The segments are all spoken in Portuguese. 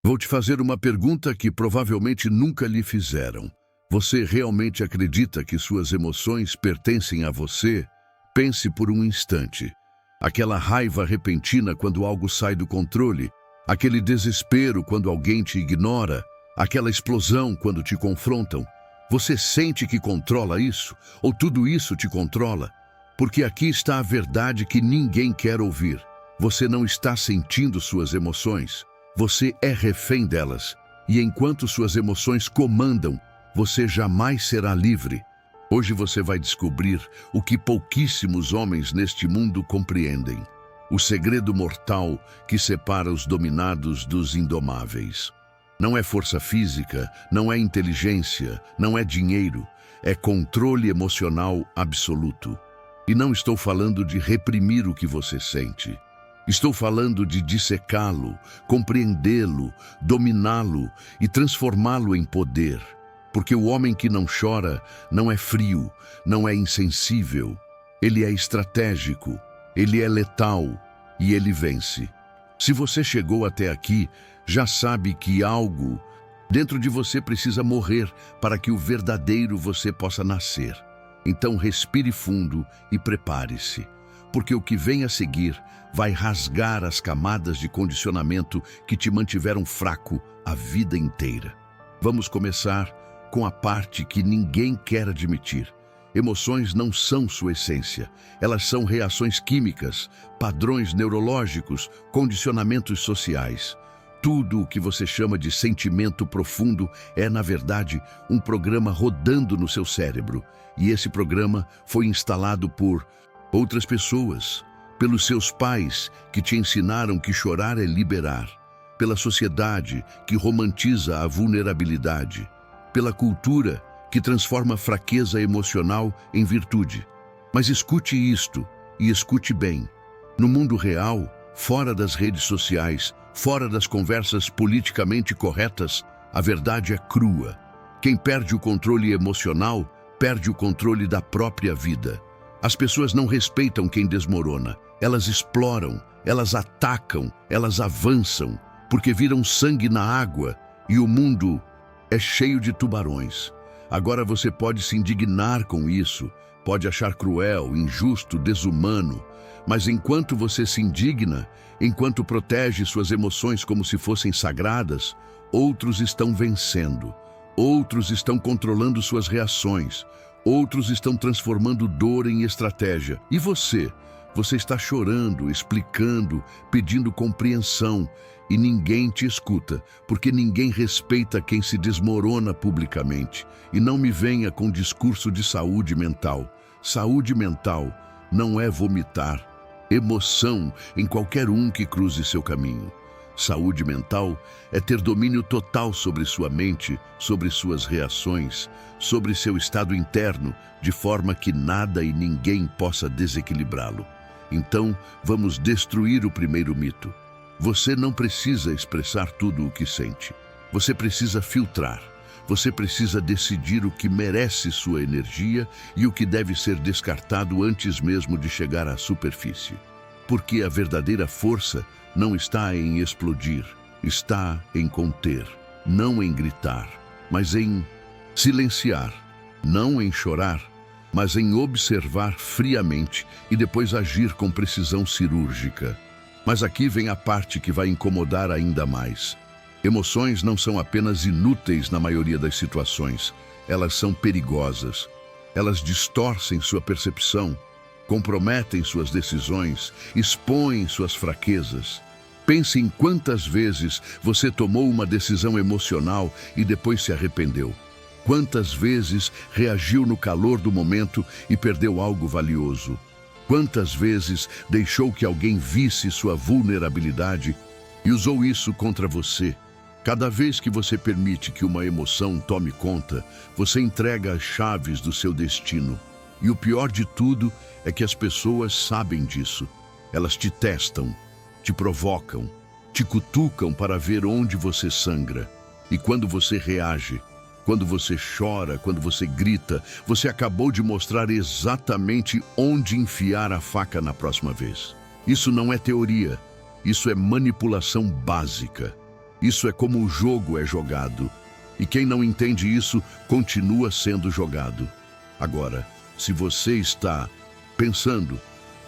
Vou te fazer uma pergunta que provavelmente nunca lhe fizeram. Você realmente acredita que suas emoções pertencem a você? Pense por um instante. Aquela raiva repentina quando algo sai do controle, aquele desespero quando alguém te ignora, aquela explosão quando te confrontam. Você sente que controla isso? Ou tudo isso te controla? Porque aqui está a verdade que ninguém quer ouvir. Você não está sentindo suas emoções. Você é refém delas. E enquanto suas emoções comandam, você jamais será livre. Hoje você vai descobrir o que pouquíssimos homens neste mundo compreendem. O segredo mortal que separa os dominados dos indomáveis. Não é força física, não é inteligência, não é dinheiro. É controle emocional absoluto. E não estou falando de reprimir o que você sente. Estou falando de dissecá-lo, compreendê-lo, dominá-lo e transformá-lo em poder. Porque o homem que não chora não é frio, não é insensível. Ele é estratégico, ele é letal e ele vence. Se você chegou até aqui, já sabe que algo dentro de você precisa morrer para que o verdadeiro você possa nascer. Então respire fundo e prepare-se, porque o que vem a seguir vai rasgar as camadas de condicionamento que te mantiveram fraco a vida inteira. Vamos começar com a parte que ninguém quer admitir. Emoções não são sua essência. Elas são reações químicas, padrões neurológicos, condicionamentos sociais. Tudo o que você chama de sentimento profundo é, na verdade, um programa rodando no seu cérebro. E esse programa foi instalado por outras pessoas, pelos seus pais, que te ensinaram que chorar é liberar, pela sociedade, que romantiza a vulnerabilidade, pela cultura, que transforma fraqueza emocional em virtude. Mas escute isto, e escute bem. No mundo real, fora das redes sociais, fora das conversas politicamente corretas, a verdade é crua. Quem perde o controle emocional, perde o controle da própria vida. As pessoas não respeitam quem desmorona. Elas exploram, elas atacam, elas avançam, porque viram sangue na água e o mundo é cheio de tubarões. Agora você pode se indignar com isso, pode achar cruel, injusto, desumano, mas enquanto você se indigna, enquanto protege suas emoções como se fossem sagradas, outros estão vencendo, outros estão controlando suas reações, outros estão transformando dor em estratégia. E você? Você está chorando, explicando, pedindo compreensão, e ninguém te escuta, porque ninguém respeita quem se desmorona publicamente. E não me venha com discurso de saúde mental. Saúde mental não é vomitar emoção em qualquer um que cruze seu caminho. Saúde mental é ter domínio total sobre sua mente, sobre suas reações, sobre seu estado interno, de forma que nada e ninguém possa desequilibrá-lo. Então, vamos destruir o primeiro mito. Você não precisa expressar tudo o que sente. Você precisa filtrar. Você precisa decidir o que merece sua energia e o que deve ser descartado antes mesmo de chegar à superfície. Porque a verdadeira força não está em explodir, está em conter, não em gritar, mas em silenciar, não em chorar, mas em observar friamente e depois agir com precisão cirúrgica. Mas aqui vem a parte que vai incomodar ainda mais. Emoções não são apenas inúteis na maioria das situações, elas são perigosas. Elas distorcem sua percepção, comprometem suas decisões, expõem suas fraquezas. Pense em quantas vezes você tomou uma decisão emocional e depois se arrependeu. Quantas vezes reagiu no calor do momento e perdeu algo valioso. Quantas vezes deixou que alguém visse sua vulnerabilidade e usou isso contra você. Cada vez que você permite que uma emoção tome conta, você entrega as chaves do seu destino. E o pior de tudo é que as pessoas sabem disso. Elas te testam, te provocam, te cutucam para ver onde você sangra. E quando você reage, quando você chora, quando você grita, você acabou de mostrar exatamente onde enfiar a faca na próxima vez. Isso não é teoria, isso é manipulação básica. Isso é como o jogo é jogado. E quem não entende isso, continua sendo jogado. Agora, se você está pensando,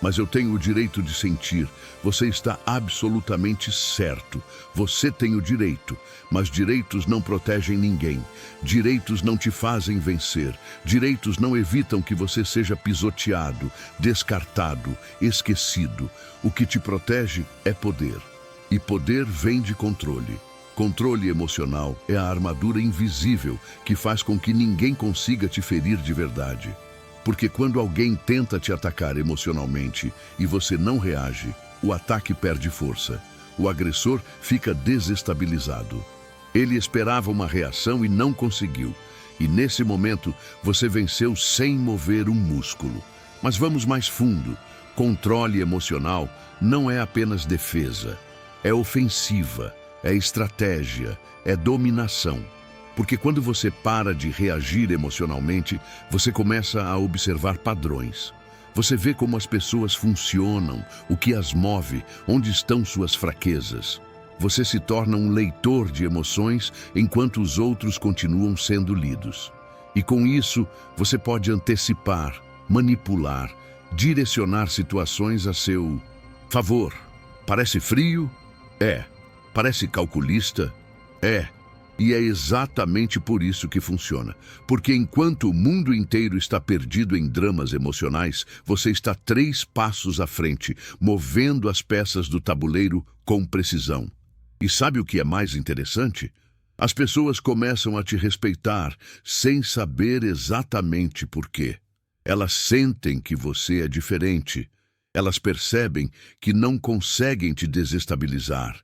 mas eu tenho o direito de sentir, você está absolutamente certo. Você tem o direito, mas direitos não protegem ninguém. Direitos não te fazem vencer. Direitos não evitam que você seja pisoteado, descartado, esquecido. O que te protege é poder. E poder vem de controle. Controle emocional é a armadura invisível que faz com que ninguém consiga te ferir de verdade. Porque quando alguém tenta te atacar emocionalmente e você não reage, o ataque perde força. O agressor fica desestabilizado. Ele esperava uma reação e não conseguiu. E nesse momento, você venceu sem mover um músculo. Mas vamos mais fundo. Controle emocional não é apenas defesa. É ofensiva, é estratégia, é dominação. Porque quando você para de reagir emocionalmente, você começa a observar padrões. Você vê como as pessoas funcionam, o que as move, onde estão suas fraquezas. Você se torna um leitor de emoções enquanto os outros continuam sendo lidos. E com isso, você pode antecipar, manipular, direcionar situações a seu favor. Parece frio? É. Parece calculista? É. E é exatamente por isso que funciona. Porque enquanto o mundo inteiro está perdido em dramas emocionais, você está 3 passos à frente, movendo as peças do tabuleiro com precisão. E sabe o que é mais interessante? As pessoas começam a te respeitar sem saber exatamente por quê. Elas sentem que você é diferente. Elas percebem que não conseguem te desestabilizar.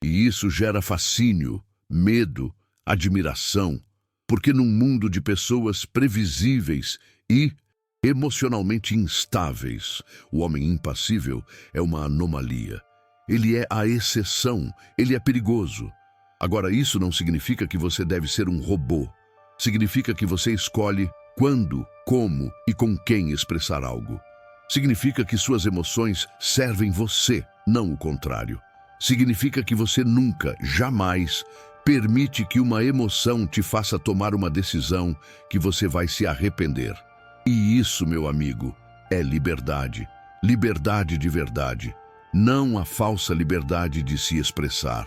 E isso gera fascínio, medo, admiração, porque num mundo de pessoas previsíveis e emocionalmente instáveis, o homem impassível é uma anomalia. Ele é a exceção, ele é perigoso. Agora, isso não significa que você deve ser um robô. Significa que você escolhe quando, como e com quem expressar algo. Significa que suas emoções servem você, não o contrário. Significa que você nunca, jamais, permite que uma emoção te faça tomar uma decisão que você vai se arrepender. E isso, meu amigo, é liberdade. Liberdade de verdade. Não a falsa liberdade de se expressar,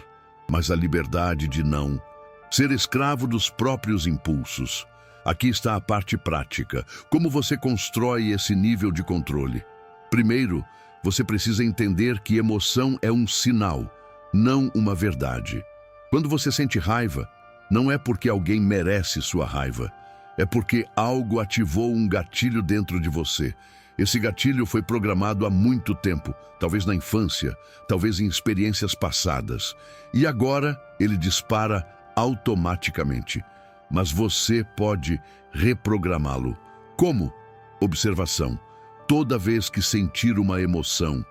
mas a liberdade de não ser escravo dos próprios impulsos. Aqui está a parte prática. Como você constrói esse nível de controle? Primeiro, você precisa entender que emoção é um sinal, não uma verdade. Quando você sente raiva, não é porque alguém merece sua raiva. É porque algo ativou um gatilho dentro de você. Esse gatilho foi programado há muito tempo, talvez na infância, talvez em experiências passadas. E agora ele dispara automaticamente. Mas você pode reprogramá-lo. Como? Observação. Toda vez que sentir uma emoção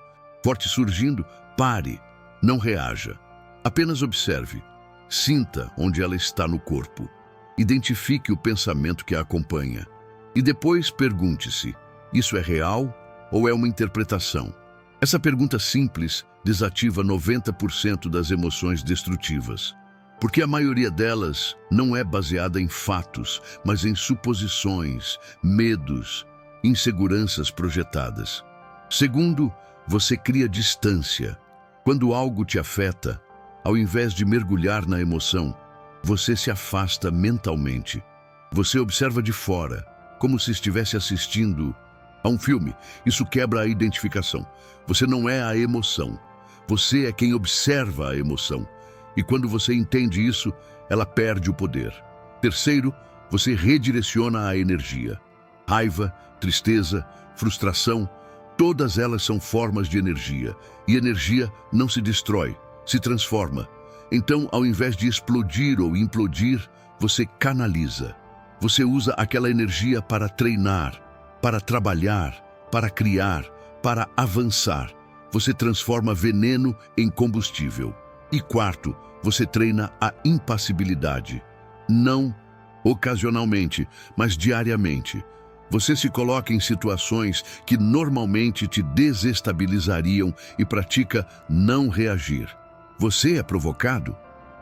forte surgindo, pare, não reaja. Apenas observe. Sinta onde ela está no corpo. Identifique o pensamento que a acompanha. E depois pergunte-se: isso é real ou é uma interpretação? Essa pergunta simples desativa 90% das emoções destrutivas. Porque a maioria delas não é baseada em fatos, mas em suposições, medos, inseguranças projetadas. Segundo, você cria distância. Quando algo te afeta, ao invés de mergulhar na emoção, você se afasta mentalmente. Você observa de fora, como se estivesse assistindo a um filme. Isso quebra a identificação. Você não é a emoção. Você é quem observa a emoção. E quando você entende isso, ela perde o poder. Terceiro, você redireciona a energia. Raiva, tristeza, frustração, todas elas são formas de energia. E energia não se destrói, se transforma. Então, ao invés de explodir ou implodir, você canaliza. Você usa aquela energia para treinar, para trabalhar, para criar, para avançar. Você transforma veneno em combustível. E quarto, você treina a impassibilidade. Não ocasionalmente, mas diariamente. Você se coloca em situações que normalmente te desestabilizariam e pratica não reagir. Você é provocado?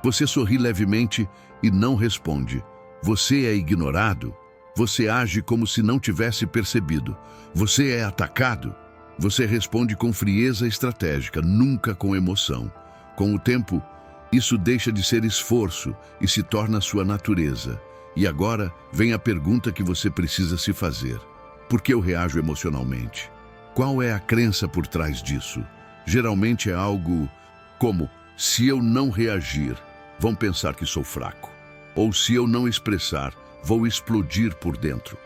Você sorri levemente e não responde. Você é ignorado. Você age como se não tivesse percebido. Você é atacado. Você responde com frieza estratégica, nunca com emoção. Com o tempo, isso deixa de ser esforço e se torna sua natureza. E agora vem a pergunta que você precisa se fazer. Por que eu reajo emocionalmente? Qual é a crença por trás disso? Geralmente é algo como: se eu não reagir, vão pensar que sou fraco. Ou se eu não expressar, vou explodir por dentro.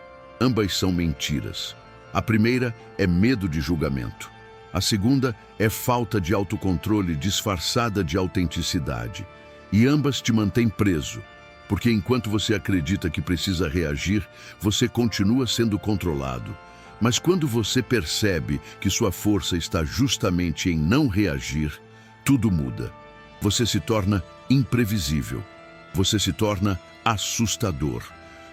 Ambas são mentiras. A primeira é medo de julgamento. A segunda é falta de autocontrole disfarçada de autenticidade. E ambas te mantêm preso, porque enquanto você acredita que precisa reagir, você continua sendo controlado. Mas quando você percebe que sua força está justamente em não reagir, tudo muda. Você se torna imprevisível. Você se torna assustador.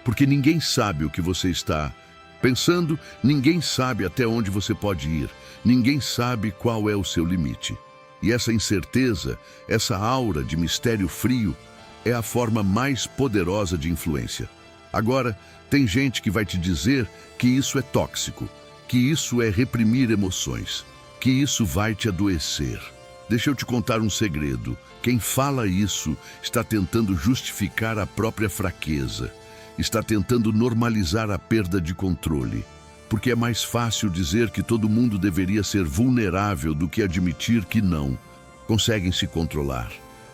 Porque ninguém sabe o que você está pensando, ninguém sabe até onde você pode ir, ninguém sabe qual é o seu limite. E essa incerteza, essa aura de mistério frio, é a forma mais poderosa de influência. Agora, tem gente que vai te dizer que isso é tóxico, que isso é reprimir emoções, que isso vai te adoecer. Deixa eu te contar um segredo. Quem fala isso está tentando justificar a própria fraqueza. Está tentando normalizar a perda de controle. Porque é mais fácil dizer que todo mundo deveria ser vulnerável do que admitir que não. Conseguem se controlar.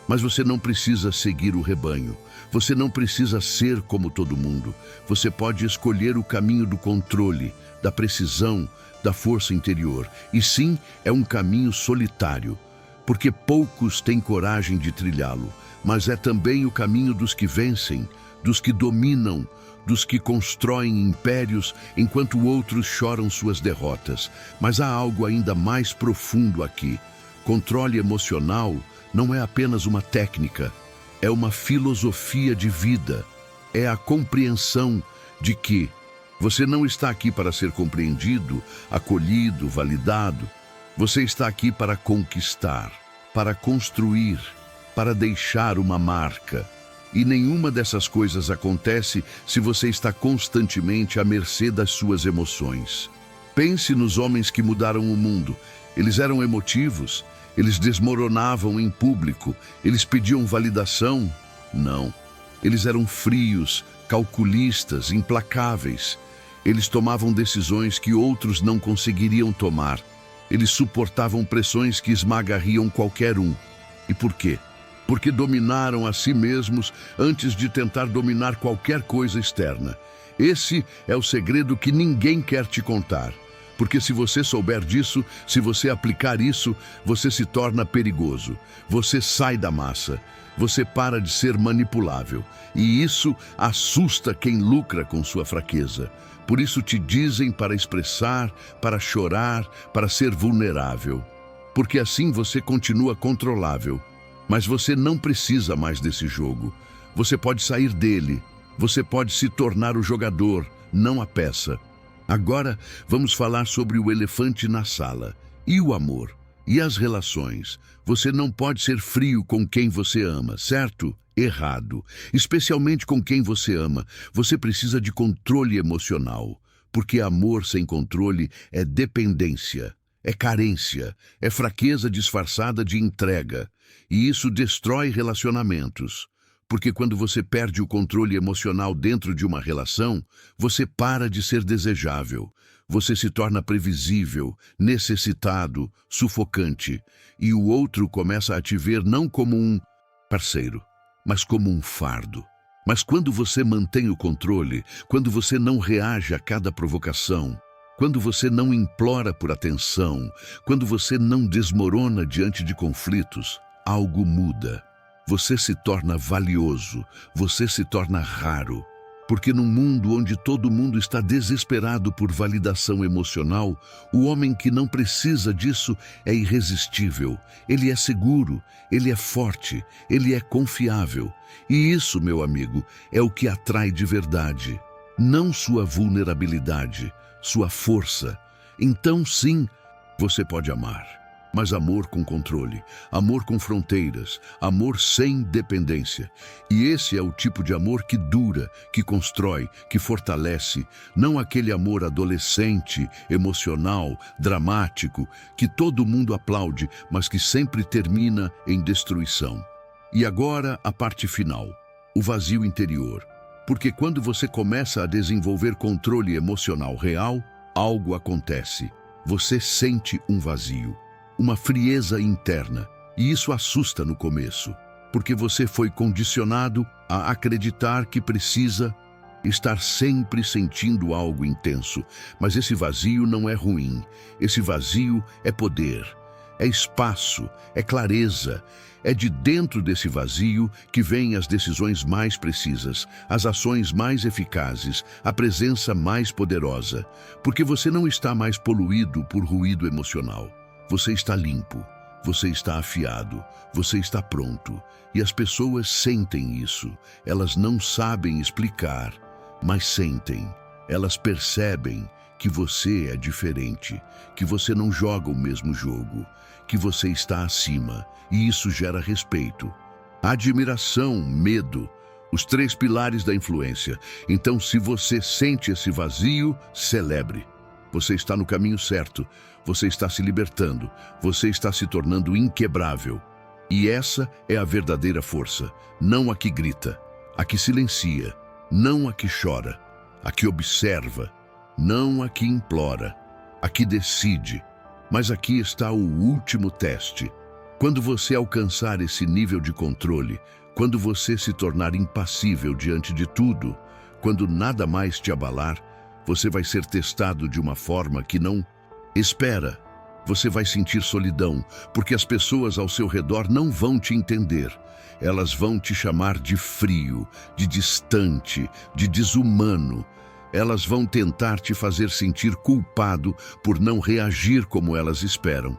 Mas você não precisa seguir o rebanho. Você não precisa ser como todo mundo. Você pode escolher o caminho do controle, da precisão, da força interior. E sim, é um caminho solitário. Porque poucos têm coragem de trilhá-lo. Mas é também o caminho dos que vencem, dos que dominam, dos que constroem impérios enquanto outros choram suas derrotas. Mas há algo ainda mais profundo aqui. Controle emocional não é apenas uma técnica, é uma filosofia de vida. É a compreensão de que você não está aqui para ser compreendido, acolhido, validado. Você está aqui para conquistar, para construir, para deixar uma marca. E nenhuma dessas coisas acontece se você está constantemente à mercê das suas emoções. Pense nos homens que mudaram o mundo. Eles eram emotivos, eles desmoronavam em público, eles pediam validação? Não. Eles eram frios, calculistas, implacáveis. Eles tomavam decisões que outros não conseguiriam tomar. Eles suportavam pressões que esmagariam qualquer um. E por quê? Porque dominaram a si mesmos antes de tentar dominar qualquer coisa externa. Esse é o segredo que ninguém quer te contar. Porque se você souber disso, se você aplicar isso, você se torna perigoso. Você sai da massa. Você para de ser manipulável. E isso assusta quem lucra com sua fraqueza. Por isso te dizem para expressar, para chorar, para ser vulnerável. Porque assim você continua controlável. Mas você não precisa mais desse jogo. Você pode sair dele. Você pode se tornar o jogador, não a peça. Agora vamos falar sobre o elefante na sala. E o amor? E as relações? Você não pode ser frio com quem você ama, certo? Errado. Especialmente com quem você ama. Você precisa de controle emocional. Porque amor sem controle é dependência, é carência, é fraqueza disfarçada de entrega. E isso destrói relacionamentos. Porque quando você perde o controle emocional dentro de uma relação, você para de ser desejável. Você se torna previsível, necessitado, sufocante. E o outro começa a te ver não como um parceiro, mas como um fardo. Mas quando você mantém o controle, quando você não reage a cada provocação, quando você não implora por atenção, quando você não desmorona diante de conflitos, algo muda. Você se torna valioso, você se torna raro. Porque num mundo onde todo mundo está desesperado por validação emocional, o homem que não precisa disso é irresistível. Ele é seguro, ele é forte, ele é confiável. E isso, meu amigo, é o que atrai de verdade. Não sua vulnerabilidade, sua força. Então, sim, você pode amar. mas amor com controle, amor com fronteiras, amor sem dependência. E esse é o tipo de amor que dura, que constrói, que fortalece, não aquele amor adolescente, emocional, dramático, que todo mundo aplaude, mas que sempre termina em destruição. E agora a parte final, o vazio interior. Porque quando você começa a desenvolver controle emocional real, algo acontece. Você sente um vazio, uma frieza interna, e isso assusta no começo, porque você foi condicionado a acreditar que precisa estar sempre sentindo algo intenso. Mas esse vazio não é ruim, esse vazio é poder, é espaço, é clareza. É de dentro desse vazio que vêm as decisões mais precisas, as ações mais eficazes, a presença mais poderosa, porque você não está mais poluído por ruído emocional. Você está limpo, você está afiado, você está pronto. E as pessoas sentem isso. Elas não sabem explicar, mas sentem. Elas percebem que você é diferente, que você não joga o mesmo jogo, que você está acima, e isso gera respeito, admiração, medo, os 3 pilares da influência. Então, se você sente esse vazio, celebre. Você está no caminho certo, você está se libertando, você está se tornando inquebrável. E essa é a verdadeira força, não a que grita, a que silencia, não a que chora, a que observa, não a que implora, a que decide. Mas aqui está o último teste. Quando você alcançar esse nível de controle, quando você se tornar impassível diante de tudo, quando nada mais te abalar, você vai ser testado de uma forma que não espera. Você vai sentir solidão, porque as pessoas ao seu redor não vão te entender. Elas vão te chamar de frio, de distante, de desumano. Elas vão tentar te fazer sentir culpado por não reagir como elas esperam.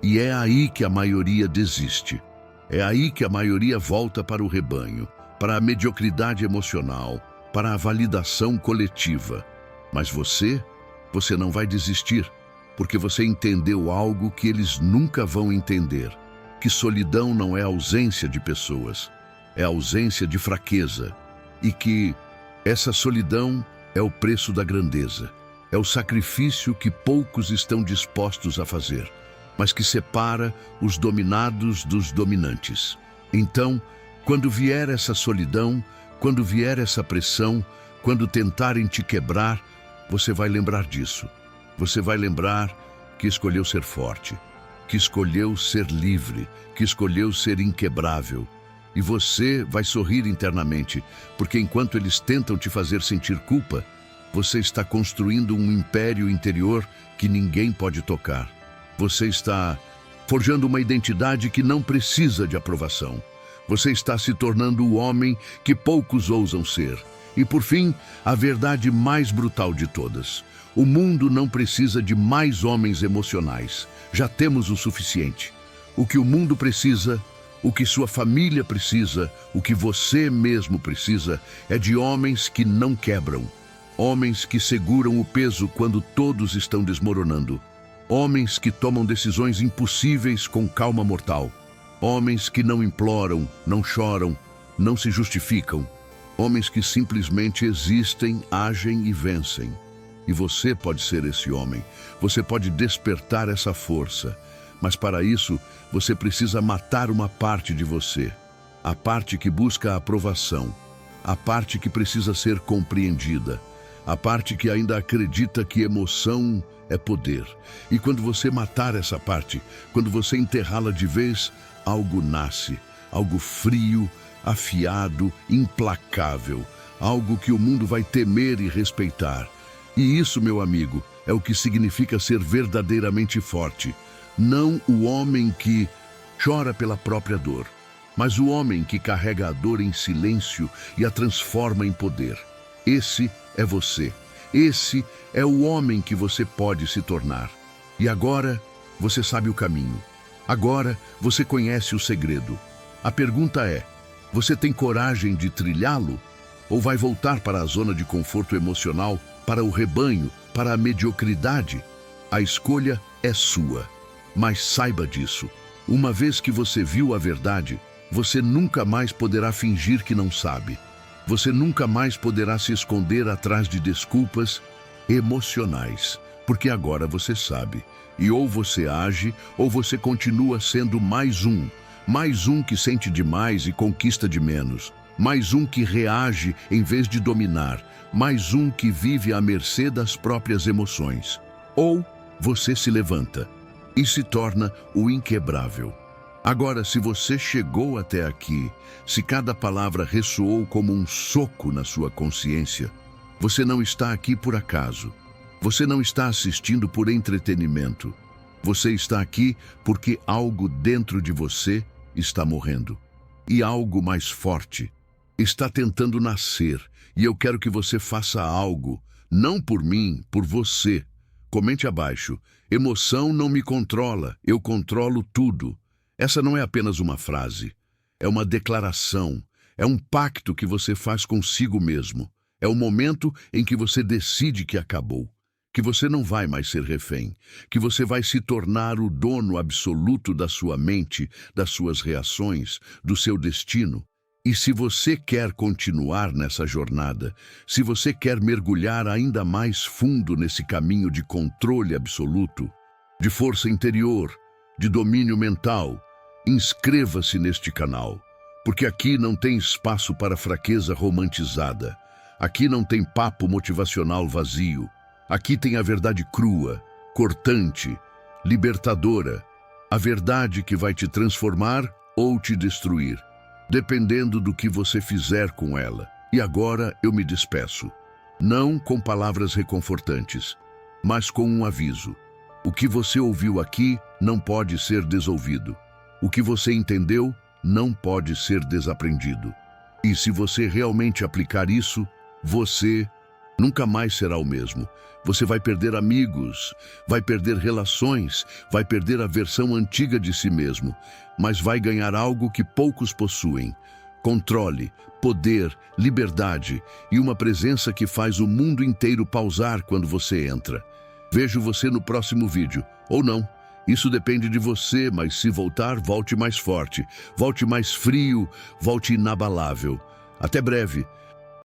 E é aí que a maioria desiste. É aí que a maioria volta para o rebanho, para a mediocridade emocional, para a validação coletiva. Mas você não vai desistir, porque você entendeu algo que eles nunca vão entender. Que solidão não é ausência de pessoas, é ausência de fraqueza. E que essa solidão é o preço da grandeza, é o sacrifício que poucos estão dispostos a fazer, mas que separa os dominados dos dominantes. Então, quando vier essa solidão, quando vier essa pressão, quando tentarem te quebrar, você vai lembrar disso. Você vai lembrar que escolheu ser forte, que escolheu ser livre, que escolheu ser inquebrável. E você vai sorrir internamente, porque enquanto eles tentam te fazer sentir culpa, você está construindo um império interior que ninguém pode tocar. Você está forjando uma identidade que não precisa de aprovação. Você está se tornando o homem que poucos ousam ser. E por fim, a verdade mais brutal de todas. O mundo não precisa de mais homens emocionais. Já temos o suficiente. O que o mundo precisa, o que sua família precisa, o que você mesmo precisa, é de homens que não quebram. Homens que seguram o peso quando todos estão desmoronando. Homens que tomam decisões impossíveis com calma mortal. Homens que não imploram, não choram, não se justificam. Homens que simplesmente existem, agem e vencem. E você pode ser esse homem. Você pode despertar essa força. Mas para isso, você precisa matar uma parte de você. A parte que busca a aprovação. A parte que precisa ser compreendida. A parte que ainda acredita que emoção é poder. E quando você matar essa parte, quando você enterrá-la de vez, algo nasce. Algo frio, afiado, implacável. Algo que o mundo vai temer e respeitar. E isso, meu amigo, é o que significa ser verdadeiramente forte. Não o homem que chora pela própria dor, mas o homem que carrega a dor em silêncio e a transforma em poder. Esse é você. Esse é o homem que você pode se tornar. E agora você sabe o caminho. Agora você conhece o segredo. A pergunta é: você tem coragem de trilhá-lo? Ou vai voltar para a zona de conforto emocional, para o rebanho, para a mediocridade? A escolha é sua. Mas saiba disso. Uma vez que você viu a verdade, você nunca mais poderá fingir que não sabe. Você nunca mais poderá se esconder atrás de desculpas emocionais, porque agora você sabe. E ou você age, ou você continua sendo mais um que sente demais e conquista de menos, mais um que reage em vez de dominar, mais um que vive à mercê das próprias emoções. Ou você se levanta e se torna o inquebrável. Agora, se você chegou até aqui, se cada palavra ressoou como um soco na sua consciência, você não está aqui por acaso. Você não está assistindo por entretenimento. Você está aqui porque algo dentro de você está morrendo. E algo mais forte está tentando nascer. E eu quero que você faça algo, não por mim, por você. Comente abaixo. Emoção não me controla, eu controlo tudo. Essa não é apenas uma frase. É uma declaração. É um pacto que você faz consigo mesmo. É o momento em que você decide que acabou. Que você não vai mais ser refém, que você vai se tornar o dono absoluto da sua mente, das suas reações, do seu destino. E se você quer continuar nessa jornada, se você quer mergulhar ainda mais fundo nesse caminho de controle absoluto, de força interior, de domínio mental, inscreva-se neste canal, porque aqui não tem espaço para fraqueza romantizada, aqui não tem papo motivacional vazio. Aqui tem a verdade crua, cortante, libertadora, a verdade que vai te transformar ou te destruir, dependendo do que você fizer com ela. E agora eu me despeço, não com palavras reconfortantes, mas com um aviso. O que você ouviu aqui não pode ser desouvido. O que você entendeu não pode ser desaprendido. E se você realmente aplicar isso, você nunca mais será o mesmo. Você vai perder amigos, vai perder relações, vai perder a versão antiga de si mesmo, mas vai ganhar algo que poucos possuem: controle, poder, liberdade e uma presença que faz o mundo inteiro pausar quando você entra. Vejo você no próximo vídeo, ou não. Isso depende de você, mas se voltar, volte mais forte, volte mais frio, volte inabalável. Até breve.